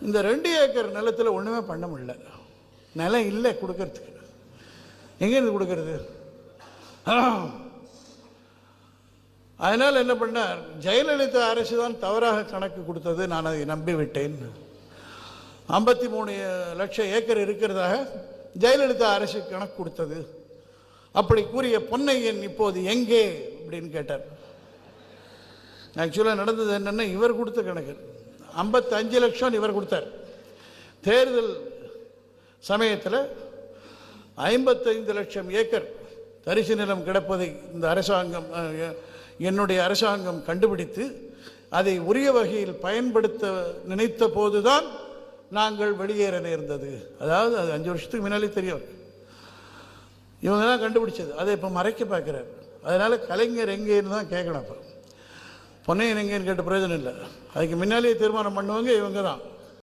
இந்த 2 ஏக்கர் நிலத்தில் ஒன்றுமே பண்ண முடியல. நிலம் இல்லை கொடுக்கறதுக்கு. எங்கேருந்து கொடுக்கறது? அதனால் என்ன பண்ணார், ஜெயலலிதா அரசு தான் தவறாக கணக்கு கொடுத்தது, நான் அதை நம்பி விட்டேன். 53 லட்சம் ஏக்கர் இருக்கிறதாக ஜெயலலிதா அரசு கணக்கு கொடுத்தது. அப்படி கூறிய பொன்னையன் இப்போது எங்கே அப்படின்னு கேட்டார். ஆக்சுவலாக நடந்தது என்னென்னா, இவர் கொடுத்த கணக்கு 55 லட்சம் இவர் கொடுத்தார். தேர்தல் சமயத்தில் 55 லட்சம் ஏக்கர் தரிசு நிலம் கிடப்பதை இந்த அரசாங்கம், என்னுடைய அரசாங்கம் கண்டுபிடித்து அதை உரிய வகையில் பயன்படுத்த நினைத்த போதுதான் நாங்கள் வெளியேற நேர்ந்தது. அதாவது அது 5 வருஷத்துக்கு முன்னாலே தெரியும். இவங்க தான் கண்டுபிடிச்சது. அதை இப்போ மறைக்க பார்க்குறாரு. அதனால் கலைஞர் எங்கேன்னு தான் கேட்கணும். இப்போ பொன்னையன் எங்கேன்னு கேட்ட பிரயோஜனம் இல்லை. அதுக்கு முன்னாலேயே தீர்மானம் பண்ணுவாங்க இவங்க தான்.